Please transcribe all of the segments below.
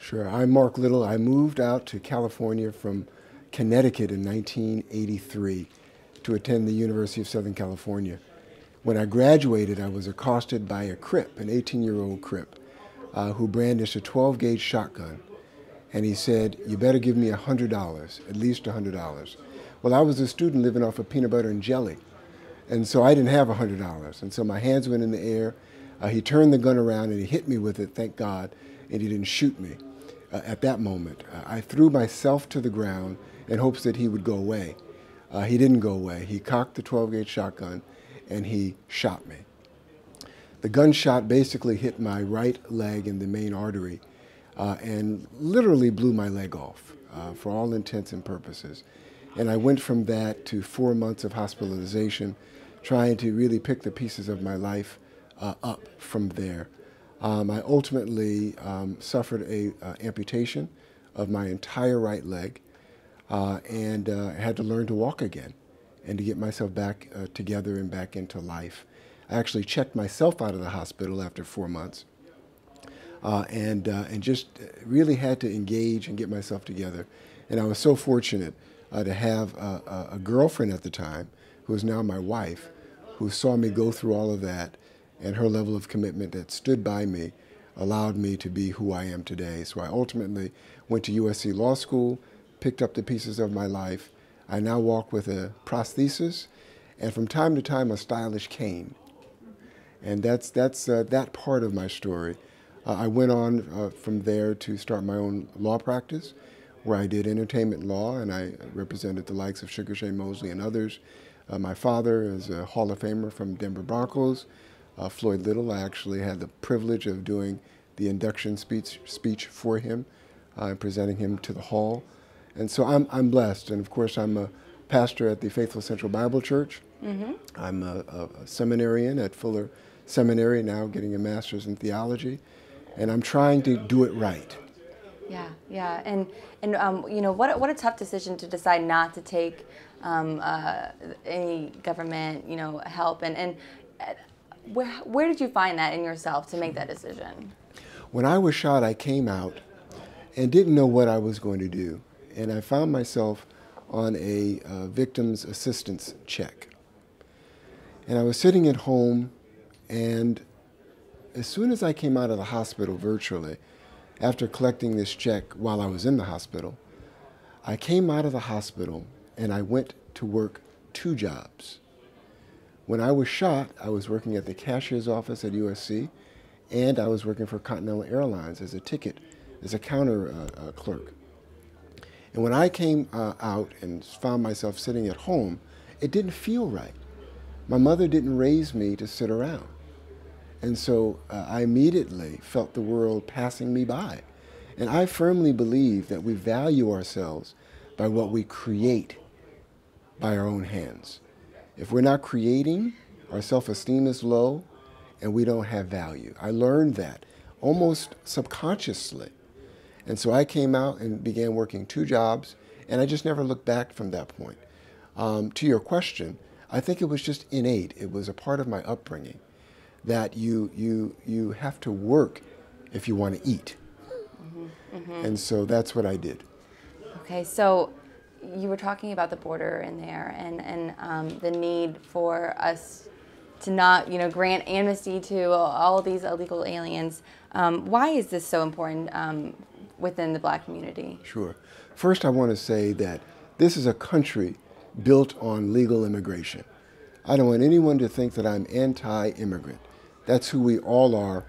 Sure. I'm Mark Little. I moved out to California from Connecticut in 1983 to attend the University of Southern California. When I graduated, I was accosted by a Crip, an 18-year-old Crip, who brandished a 12-gauge shotgun. And he said, "You better give me $100, at least $100. Well, I was a student living off of peanut butter and jelly, and so I didn't have $100. And so my hands went in the air. He turned the gun around and he hit me with it, thank God, and he didn't shoot me. At that moment, I threw myself to the ground in hopes that he would go away. He didn't go away. He cocked the 12-gauge shotgun and he shot me. The gunshot basically hit my right leg in the main artery and literally blew my leg off for all intents and purposes. And I went from that to 4 months of hospitalization, trying to really pick the pieces of my life up from there. I ultimately suffered a amputation of my entire right leg and had to learn to walk again and to get myself back together and back into life. I actually checked myself out of the hospital after 4 months and just really had to engage and get myself together. And I was so fortunate to have a girlfriend at the time, who is now my wife, who saw me go through all of that, and her level of commitment that stood by me allowed me to be who I am today. So I ultimately went to USC Law School, picked up the pieces of my life. I now walk with a prosthesis and from time to time a stylish cane. And that's that part of my story. I went on from there to start my own law practice, where I did entertainment law, and I represented the likes of Sugar Shane Mosley and others. My father is a Hall of Famer from Denver Broncos. Floyd Little, I actually had the privilege of doing the induction speech for him and presenting him to the hall. And so I'm blessed. And of course, I'm a pastor at the Faithful Central Bible Church. Mm-hmm. I'm a seminarian at Fuller Seminary, now getting a master's in theology. And I'm trying to do it right. Yeah. And you know, what a tough decision to decide not to take any government, you know, help. And where did you find that in yourself to make that decision? When I was shot, I came out and didn't know what I was going to do. And I found myself on a victim's assistance check. And I was sitting at home, and as soon as I came out of the hospital virtually, after collecting this check while I was in the hospital, I came out of the hospital and I went to work 2 jobs. When I was shot, I was working at the cashier's office at USC, and I was working for Continental Airlines as a counter clerk. And when I came out and found myself sitting at home, it didn't feel right. My mother didn't raise me to sit around. And so I immediately felt the world passing me by. And I firmly believe that we value ourselves by what we create by our own hands. If we're not creating, our self-esteem is low and we don't have value. I learned that almost subconsciously. And so I came out and began working 2 jobs, and I just never looked back from that point. To your question, I think it was just innate. It was a part of my upbringing that you have to work if you want to eat. Mm-hmm, mm-hmm. And so that's what I did. Okay, so you were talking about the border in there and the need for us to not, you know, grant amnesty to all these illegal aliens. Why is this so important within the Black community? Sure. First, I want to say that this is a country built on legal immigration. I don't want anyone to think that I'm anti-immigrant. That's who we all are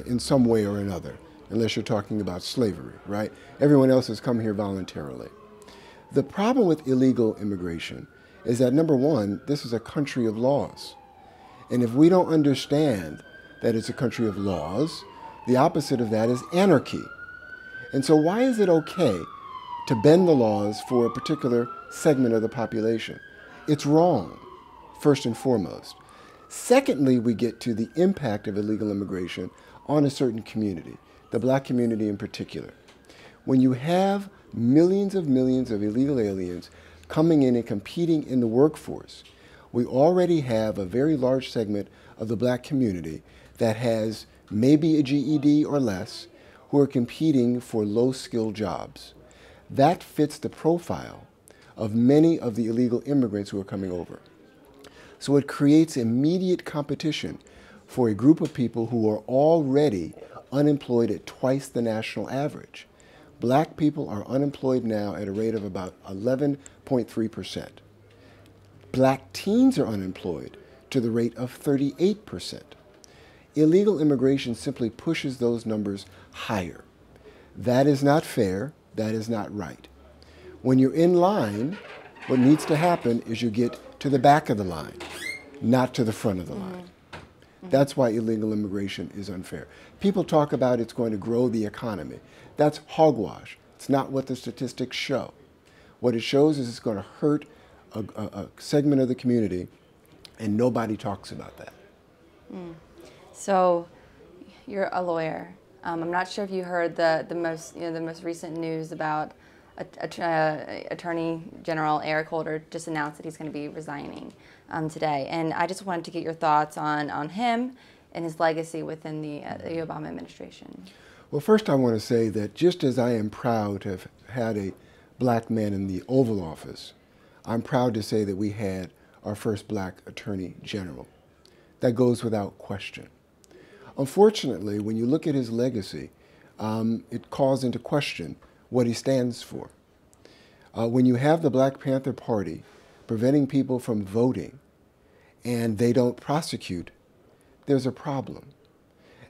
in some way or another, unless you're talking about slavery, right? Everyone else has come here voluntarily. The problem with illegal immigration is that, number one, this is a country of laws. And if we don't understand that it's a country of laws, the opposite of that is anarchy. And so why is it okay to bend the laws for a particular segment of the population? It's wrong, first and foremost. Secondly, we get to the impact of illegal immigration on a certain community, the Black community in particular. When you have millions of illegal aliens coming in and competing in the workforce, we already have a very large segment of the Black community that has maybe a GED or less, who are competing for low-skilled jobs. That fits the profile of many of the illegal immigrants who are coming over. So it creates immediate competition for a group of people who are already unemployed at twice the national average. Black people are unemployed now at a rate of about 11.3%. Black teens are unemployed to the rate of 38%. Illegal immigration simply pushes those numbers higher. That is not fair. That is not right. When you're in line, what needs to happen is you get to the back of the line, not to the front of the line. That's why illegal immigration is unfair. People talk about it's going to grow the economy. That's hogwash. It's not what the statistics show. What it shows is it's going to hurt a segment of the community, and nobody talks about that. So, you're a lawyer. I'm not sure if you heard the most recent news about Attorney General Eric Holder just announced that he's going to be resigning today, and I just wanted to get your thoughts on him and his legacy within the Obama administration. Well, first I want to say that just as I am proud to have had a black man in the Oval Office, I'm proud to say that we had our first black Attorney General. That goes without question. Unfortunately, when you look at his legacy, it calls into question what he stands for. When you have the Black Panther Party preventing people from voting and they don't prosecute, there's a problem.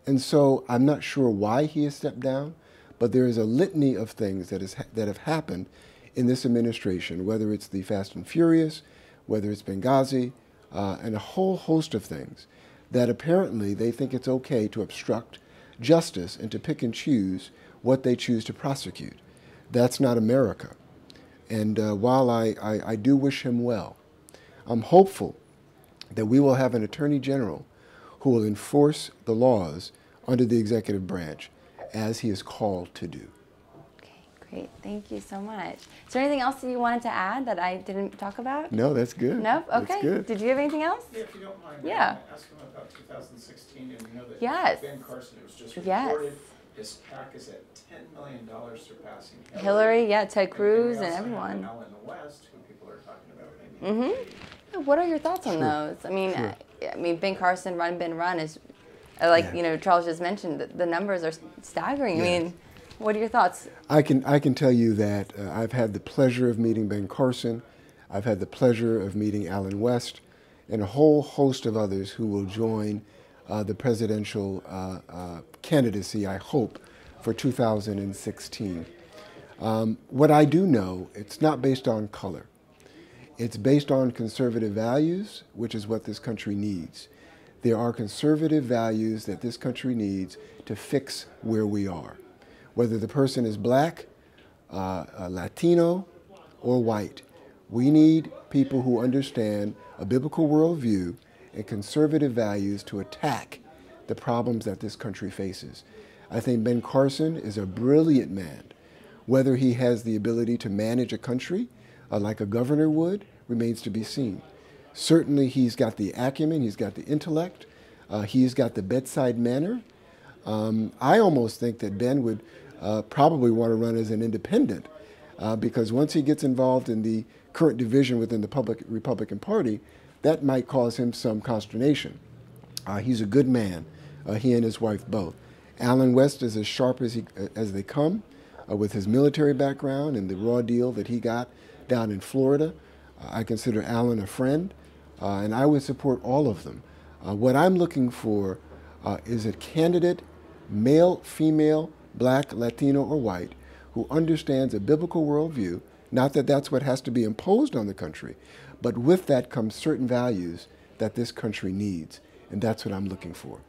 And so I'm not sure why he has stepped down, but there is a litany of things that have happened in this administration, whether it's the Fast and Furious, whether it's Benghazi, and a whole host of things that apparently they think it's okay to obstruct justice and to pick and choose what they choose to prosecute. That's not America. And while I do wish him well, I'm hopeful that we will have an Attorney General who will enforce the laws under the executive branch as he is called to do. Okay, great. Thank you so much. Is there anything else that you wanted to add that I didn't talk about? No, that's good. Nope? Okay. That's good. Did you have anything else? Yeah, if you don't mind, Yeah. ask him about 2016, and you know that Yes. Ben Carson, it was just Yes. reported, his PAC is at $10 million surpassing Hillary, yeah, Ted And Cruz, we and also have everyone. Allen West, who people are talking about maybe. What are your thoughts on Sure. those? I mean, Sure. Ben Carson, Run, Ben, Run is, like, Yeah. Charles just mentioned, the numbers are staggering. Yeah. I mean, what are your thoughts? I can tell you that I've had the pleasure of meeting Ben Carson. I've had the pleasure of meeting Allen West and a whole host of others who will join the presidential candidacy, I hope, for 2016. What I do know, it's not based on color. It's based on conservative values, which is what this country needs. There are conservative values that this country needs to fix where we are. Whether the person is black, Latino, or white, we need people who understand a biblical worldview and conservative values to attack the problems that this country faces. I think Ben Carson is a brilliant man. Whether he has the ability to manage a country like a governor would remains to be seen. Certainly he's got the acumen, he's got the intellect, he's got the bedside manner. I almost think that Ben would probably want to run as an independent because once he gets involved in the current division within the Republican Party, that might cause him some consternation. He's a good man, he and his wife both. Allen West is as sharp as they come with his military background and the raw deal that he got down in Florida. I consider Allen a friend, and I would support all of them. What I'm looking for is a candidate, male, female, black, Latino, or white, who understands a biblical worldview, not that that's what has to be imposed on the country, but with that comes certain values that this country needs, and that's what I'm looking for.